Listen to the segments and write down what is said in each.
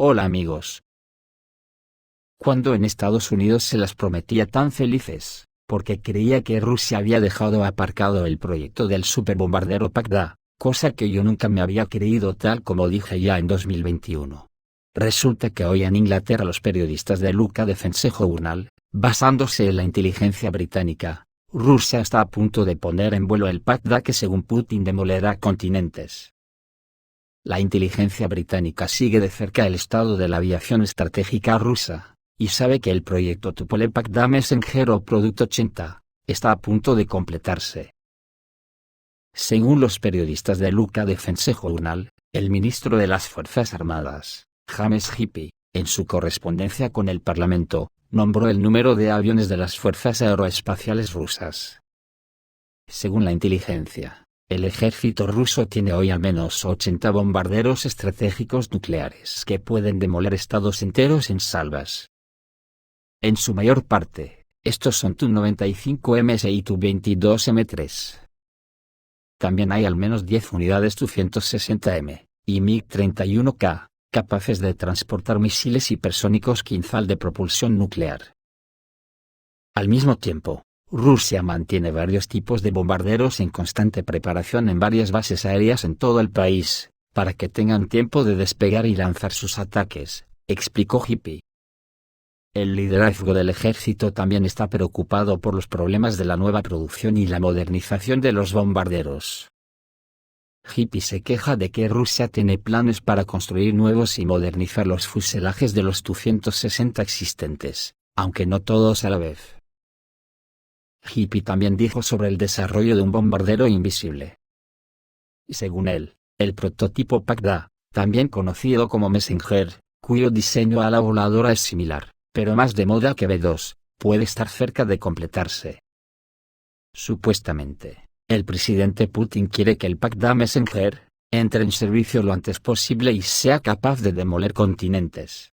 Hola amigos. Cuando en Estados Unidos se las prometía tan felices, porque creía que Rusia había dejado aparcado el proyecto del superbombardero PACDA, cosa que yo nunca me había creído tal como dije ya en 2021. Resulta que hoy en Inglaterra los periodistas de UK Defense Journal, basándose en la inteligencia británica, Rusia está a punto de poner en vuelo el PACDA que según Putin demolerá continentes. La inteligencia británica sigue de cerca el estado de la aviación estratégica rusa, y sabe que el proyecto Tupolev PACDA Messenger o Product 80 está a punto de completarse. Según los periodistas de UK Defense Journal, el ministro de las Fuerzas Armadas, James Hippie, en su correspondencia con el Parlamento, nombró el número de aviones de las fuerzas aeroespaciales rusas. Según la inteligencia, el ejército ruso tiene hoy al menos 80 bombarderos estratégicos nucleares que pueden demoler estados enteros en salvas. En su mayor parte, estos son Tu-95M y Tu-22M3. También hay al menos 10 unidades Tu-160M y MiG-31K, capaces de transportar misiles hipersónicos Kinzhal de propulsión nuclear. Al mismo tiempo, Rusia mantiene varios tipos de bombarderos en constante preparación en varias bases aéreas en todo el país, para que tengan tiempo de despegar y lanzar sus ataques, explicó Hippie. El liderazgo del ejército también está preocupado por los problemas de la nueva producción y la modernización de los bombarderos. Hippie se queja de que Rusia tiene planes para construir nuevos y modernizar los fuselajes de los Tu-160 existentes, aunque no todos a la vez. Hippie también dijo sobre el desarrollo de un bombardero invisible. Según él, el prototipo PACDA, también conocido como Messenger, cuyo diseño a la voladora es similar, pero más de moda que B-2, puede estar cerca de completarse. Supuestamente, el presidente Putin quiere que el PACDA Messenger entre en servicio lo antes posible y sea capaz de demoler continentes.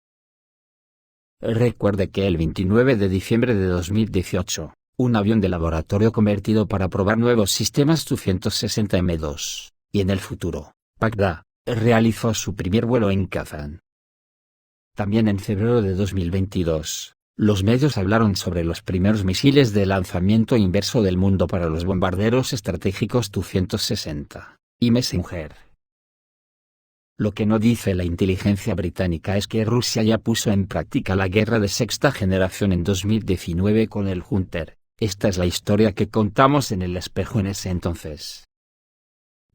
Recuerde que el 29 de diciembre de 2018, un avión de laboratorio convertido para probar nuevos sistemas Tu-160M2, y en el futuro, PACDA, realizó su primer vuelo en Kazán. También en febrero de 2022, los medios hablaron sobre los primeros misiles de lanzamiento inverso del mundo para los bombarderos estratégicos Tu-160 y Messenger. Lo que no dice la inteligencia británica es que Rusia ya puso en práctica la guerra de sexta generación en 2019 con el Hunter. Esta es la historia que contamos en El Espejo en ese entonces.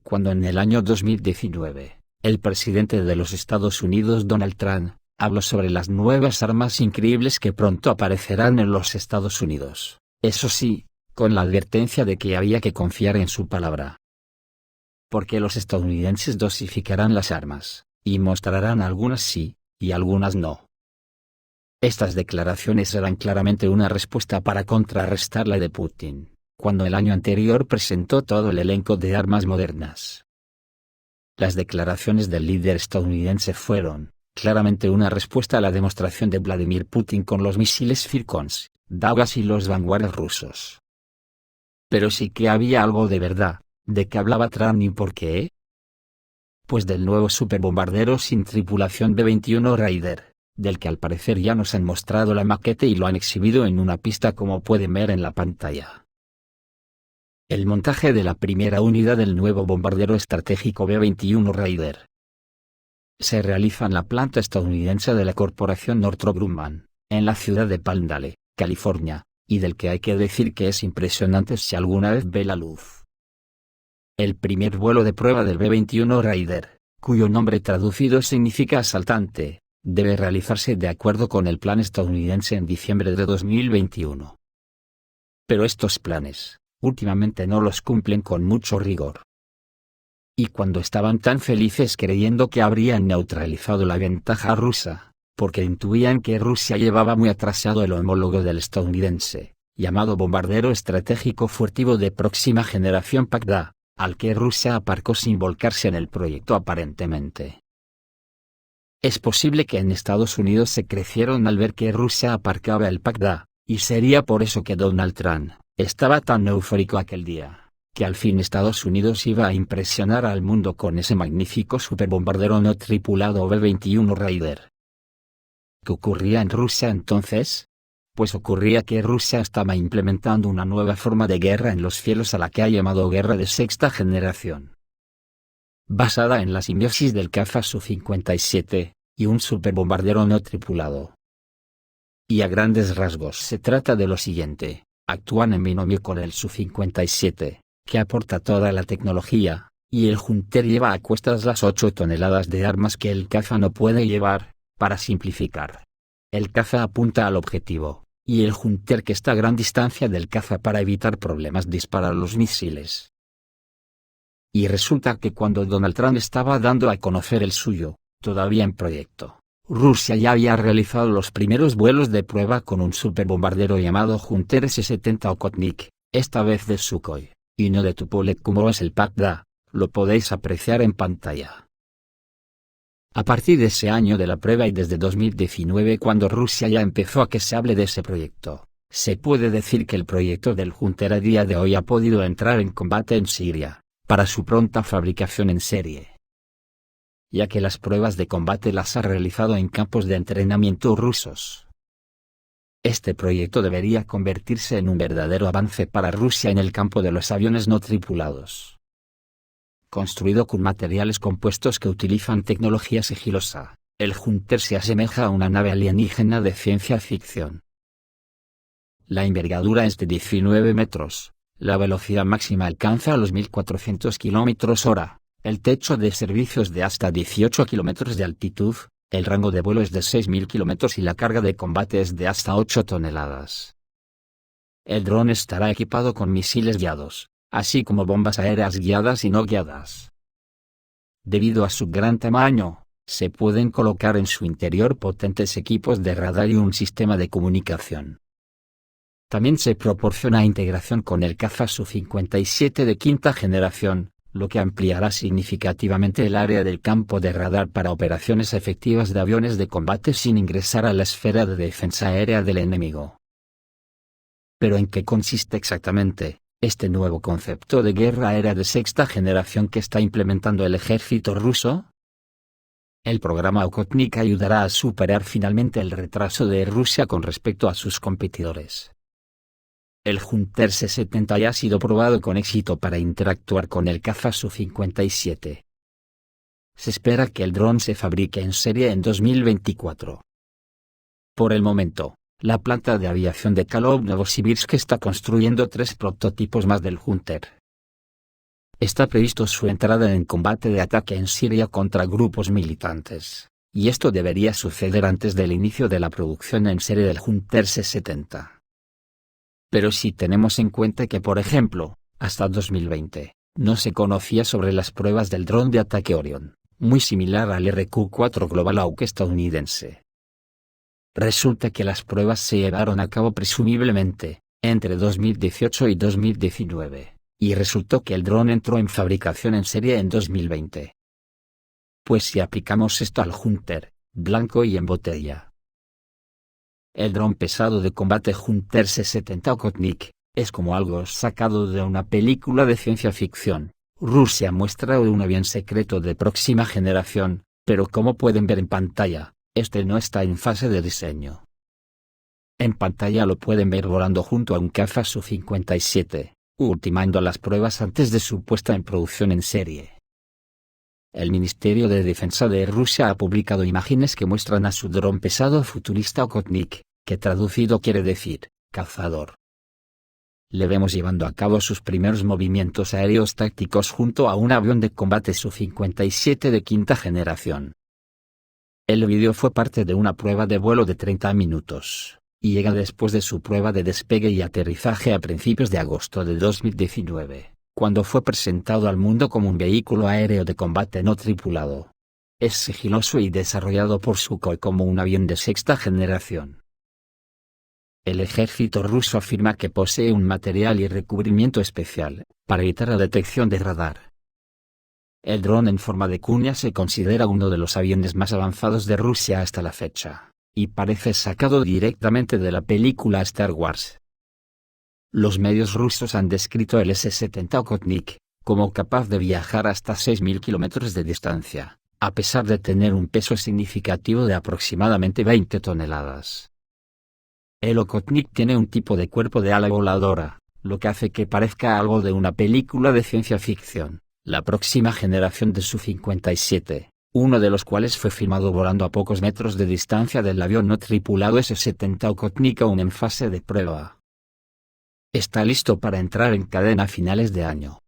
Cuando en el año 2019, el presidente de los Estados Unidos Donald Trump, habló sobre las nuevas armas increíbles que pronto aparecerán en los Estados Unidos, eso sí, con la advertencia de que había que confiar en su palabra. Porque los estadounidenses dosificarán las armas, y mostrarán algunas sí, y algunas no. Estas declaraciones eran claramente una respuesta para contrarrestar la de Putin, cuando el año anterior presentó todo el elenco de armas modernas. Las declaraciones del líder estadounidense fueron, claramente una respuesta a la demostración de Vladimir Putin con los misiles Zircons, Dagas y los Vanguard rusos. Pero sí que había algo de verdad. ¿De qué hablaba Trump y por qué? Pues del nuevo superbombardero sin tripulación B-21 Raider, del que al parecer ya nos han mostrado la maqueta y lo han exhibido en una pista como pueden ver en la pantalla. El montaje de la primera unidad del nuevo bombardero estratégico B-21 Raider se realiza en la planta estadounidense de la corporación Northrop Grumman, en la ciudad de Palmdale, California, y del que hay que decir que es impresionante si alguna vez ve la luz. El primer vuelo de prueba del B-21 Raider, cuyo nombre traducido significa asaltante, debe realizarse de acuerdo con el plan estadounidense en diciembre de 2021. Pero estos planes, últimamente no los cumplen con mucho rigor. Y cuando estaban tan felices creyendo que habrían neutralizado la ventaja rusa, porque intuían que Rusia llevaba muy atrasado el homólogo del estadounidense, llamado bombardero estratégico furtivo de próxima generación PACDA, al que Rusia aparcó sin volcarse en el proyecto aparentemente. Es posible que en Estados Unidos se crecieron al ver que Rusia aparcaba el PACDA, y sería por eso que Donald Trump estaba tan eufórico aquel día, que al fin Estados Unidos iba a impresionar al mundo con ese magnífico superbombardero no tripulado B-21 Raider. ¿Qué ocurría en Rusia entonces? Pues ocurría que Rusia estaba implementando una nueva forma de guerra en los cielos a la que ha llamado guerra de sexta generación. Basada en la simbiosis del caza Su-57 y un superbombardero no tripulado. Y a grandes rasgos se trata de lo siguiente: actúan en binomio con el Su-57, que aporta toda la tecnología, y el Hunter lleva a cuestas las 8 toneladas de armas que el caza no puede llevar. Para simplificar, el caza apunta al objetivo, y el Hunter, que está a gran distancia del caza para evitar problemas, dispara los misiles. Y resulta que cuando Donald Trump estaba dando a conocer el suyo, todavía en proyecto, Rusia ya había realizado los primeros vuelos de prueba con un superbombardero llamado Hunter S-70 Okhotnik, esta vez de Sukhoi, y no de Tupolev como es el Pacda. Lo podéis apreciar en pantalla. A partir de ese año de la prueba y desde 2019, cuando Rusia ya empezó a que se hable de ese proyecto, se puede decir que el proyecto del Hunter a día de hoy ha podido entrar en combate en Siria, para su pronta fabricación en serie. Ya que las pruebas de combate las ha realizado en campos de entrenamiento rusos. Este proyecto debería convertirse en un verdadero avance para Rusia en el campo de los aviones no tripulados. Construido con materiales compuestos que utilizan tecnología sigilosa, el Hunter se asemeja a una nave alienígena de ciencia ficción. La envergadura es de 19 metros, la velocidad máxima alcanza los 1400 km/h, el techo de servicios de hasta 18 km de altitud, el rango de vuelo es de 6000 km y la carga de combate es de hasta 8 toneladas. El dron estará equipado con misiles guiados, así como bombas aéreas guiadas y no guiadas. Debido a su gran tamaño, se pueden colocar en su interior potentes equipos de radar y un sistema de comunicación. También se proporciona integración con el caza Su-57 de quinta generación, lo que ampliará significativamente el área del campo de radar para operaciones efectivas de aviones de combate sin ingresar a la esfera de defensa aérea del enemigo. ¿Pero en qué consiste exactamente este nuevo concepto de guerra aérea de sexta generación que está implementando el ejército ruso? El programa Okhotnik ayudará a superar finalmente el retraso de Rusia con respecto a sus competidores. El Hunter S-70 ya ha sido probado con éxito para interactuar con el caza Su-57. Se espera que el dron se fabrique en serie en 2024. Por el momento, la planta de aviación de Kalov-Novosibirsk está construyendo 3 prototipos más del Hunter. Está previsto su entrada en combate de ataque en Siria contra grupos militantes, y esto debería suceder antes del inicio de la producción en serie del Hunter S-70. Pero si tenemos en cuenta que, por ejemplo, hasta 2020, no se conocía sobre las pruebas del dron de ataque Orion, muy similar al RQ-4 Global Hawk estadounidense. Resulta que las pruebas se llevaron a cabo presumiblemente entre 2018 y 2019, y resultó que el dron entró en fabricación en serie en 2020. Pues si aplicamos esto al Hunter, blanco y en botella. El dron pesado de combate Hunter S-70 Okhotnik es como algo sacado de una película de ciencia ficción. Rusia muestra un avión secreto de próxima generación, pero como pueden ver en pantalla, este no está en fase de diseño. En pantalla lo pueden ver volando junto a un caza Su-57, ultimando las pruebas antes de su puesta en producción en serie. El Ministerio de Defensa de Rusia ha publicado imágenes que muestran a su dron pesado futurista Okhotnik, que traducido quiere decir cazador. Le vemos llevando a cabo sus primeros movimientos aéreos tácticos junto a un avión de combate Su-57 de quinta generación. El vídeo fue parte de una prueba de vuelo de 30 minutos, y llega después de su prueba de despegue y aterrizaje a principios de agosto de 2019, cuando fue presentado al mundo como un vehículo aéreo de combate no tripulado. Es sigiloso y desarrollado por Sukhoi como un avión de sexta generación. El ejército ruso afirma que posee un material y recubrimiento especial, para evitar la detección de radar. El dron en forma de cuña se considera uno de los aviones más avanzados de Rusia hasta la fecha, y parece sacado directamente de la película Star Wars. Los medios rusos han descrito el S-70 Okhotnik como capaz de viajar hasta 6000 km de distancia, a pesar de tener un peso significativo de aproximadamente 20 toneladas. El Okhotnik tiene un tipo de cuerpo de ala voladora, lo que hace que parezca algo de una película de ciencia ficción. La próxima generación de Su-57, uno de los cuales fue filmado volando a pocos metros de distancia del avión no tripulado S-70 Okhotnik aún en fase de prueba, está listo para entrar en cadena a finales de año.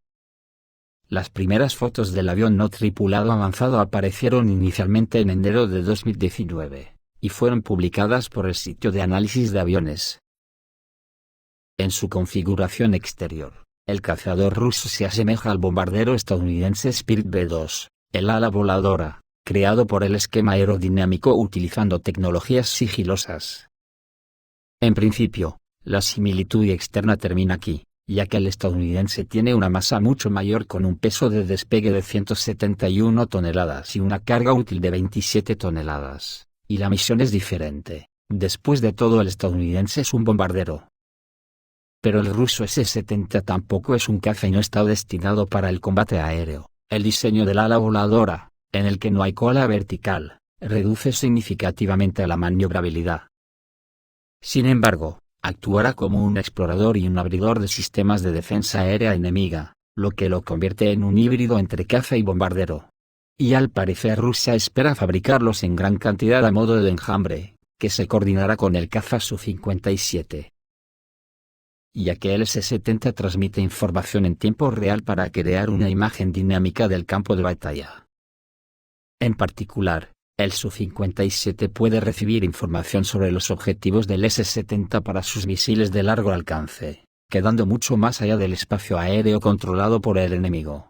Las primeras fotos del avión no tripulado avanzado aparecieron inicialmente en enero de 2019, y fueron publicadas por el sitio de análisis de aviones. En su configuración exterior, el cazador ruso se asemeja al bombardero estadounidense Spirit B-2, el ala voladora, creado por el esquema aerodinámico utilizando tecnologías sigilosas. En principio, la similitud externa termina aquí, ya que el estadounidense tiene una masa mucho mayor con un peso de despegue de 171 toneladas y una carga útil de 27 toneladas, y la misión es diferente. Después de todo, el estadounidense es un bombardero. Pero el ruso S-70 tampoco es un caza y no está destinado para el combate aéreo. El diseño del ala voladora, en el que no hay cola vertical, reduce significativamente la maniobrabilidad. Sin embargo, actuará como un explorador y un abridor de sistemas de defensa aérea enemiga, lo que lo convierte en un híbrido entre caza y bombardero. Y al parecer Rusia espera fabricarlos en gran cantidad a modo de enjambre, que se coordinará con el caza Su-57. Ya que el S-70 transmite información en tiempo real para crear una imagen dinámica del campo de batalla. En particular, el Su-57 puede recibir información sobre los objetivos del S-70 para sus misiles de largo alcance, quedando mucho más allá del espacio aéreo controlado por el enemigo.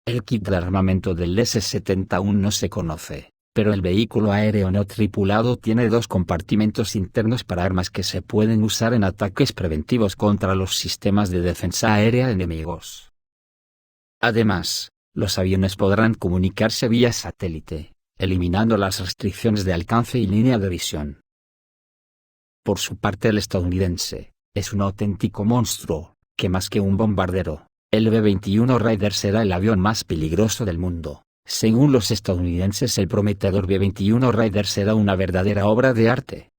El kit de armamento del S-70 aún no se conoce, pero el vehículo aéreo no tripulado tiene 2 compartimentos internos para armas que se pueden usar en ataques preventivos contra los sistemas de defensa aérea enemigos. Además, los aviones podrán comunicarse vía satélite, eliminando las restricciones de alcance y línea de visión. Por su parte, el estadounidense es un auténtico monstruo, que más que un bombardero, el B-21 Raider será el avión más peligroso del mundo. Según los estadounidenses, el prometedor B-21 Raider será una verdadera obra de arte.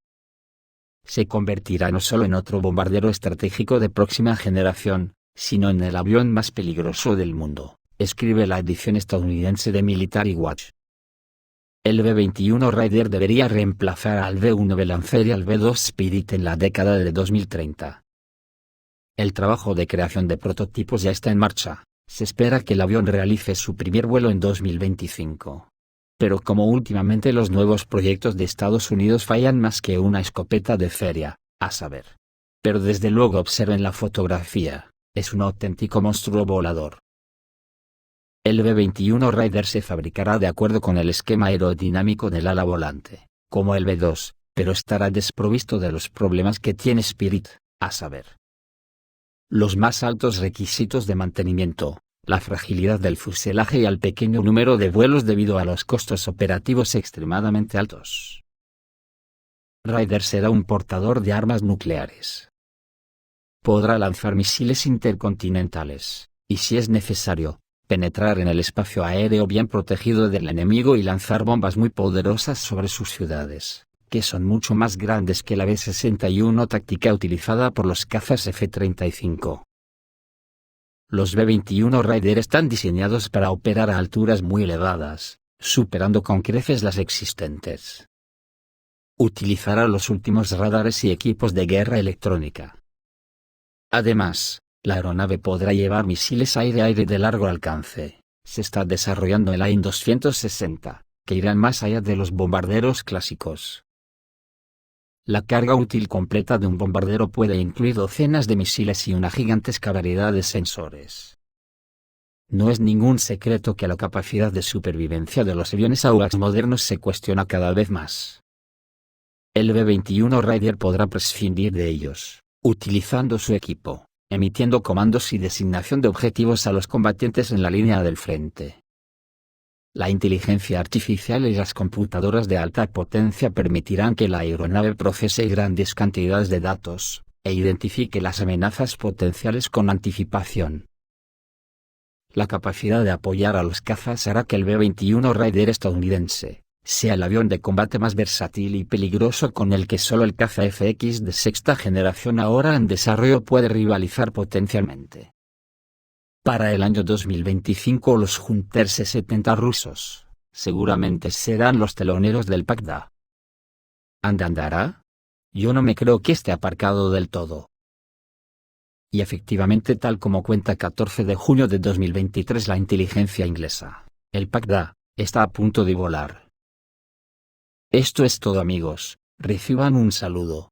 Se convertirá no solo en otro bombardero estratégico de próxima generación, sino en el avión más peligroso del mundo, escribe la edición estadounidense de Military Watch. El B-21 Raider debería reemplazar al B-1 Lancer y al B-2 Spirit en la década de 2030. El trabajo de creación de prototipos ya está en marcha. Se espera que el avión realice su primer vuelo en 2025. Pero como últimamente los nuevos proyectos de Estados Unidos fallan más que una escopeta de feria, a saber. Pero desde luego observen la fotografía, es un auténtico monstruo volador. El B-21 Raider se fabricará de acuerdo con el esquema aerodinámico del ala volante, como el B-2, pero estará desprovisto de los problemas que tiene Spirit, a saber. Los más altos requisitos de mantenimiento, la fragilidad del fuselaje y al pequeño número de vuelos debido a los costos operativos extremadamente altos. Raider será un portador de armas nucleares. Podrá lanzar misiles intercontinentales, y si es necesario, penetrar en el espacio aéreo bien protegido del enemigo y lanzar bombas muy poderosas sobre sus ciudades, que son mucho más grandes que la B-61 táctica utilizada por los cazas F-35. Los B-21 Raider están diseñados para operar a alturas muy elevadas, superando con creces las existentes. Utilizará los últimos radares y equipos de guerra electrónica. Además, la aeronave podrá llevar misiles aire-aire de largo alcance. Se está desarrollando el AIM-260, que irán más allá de los bombarderos clásicos. La carga útil completa de un bombardero puede incluir docenas de misiles y una gigantesca variedad de sensores. No es ningún secreto que la capacidad de supervivencia de los aviones AWACS modernos se cuestiona cada vez más. El B-21 Raider podrá prescindir de ellos, utilizando su equipo, emitiendo comandos y designación de objetivos a los combatientes en la línea del frente. La inteligencia artificial y las computadoras de alta potencia permitirán que la aeronave procese grandes cantidades de datos, e identifique las amenazas potenciales con anticipación. La capacidad de apoyar a los cazas hará que el B-21 Raider estadounidense sea el avión de combate más versátil y peligroso con el que solo el caza FX de sexta generación ahora en desarrollo puede rivalizar potencialmente. Para el año 2025 los Hunter C-70 rusos seguramente serán los teloneros del Pacda. ¿Andará? Yo no me creo que esté aparcado del todo. Y efectivamente, tal como cuenta 14 de junio de 2023 la inteligencia inglesa, el Pacda está a punto de volar. Esto es todo, amigos, reciban un saludo.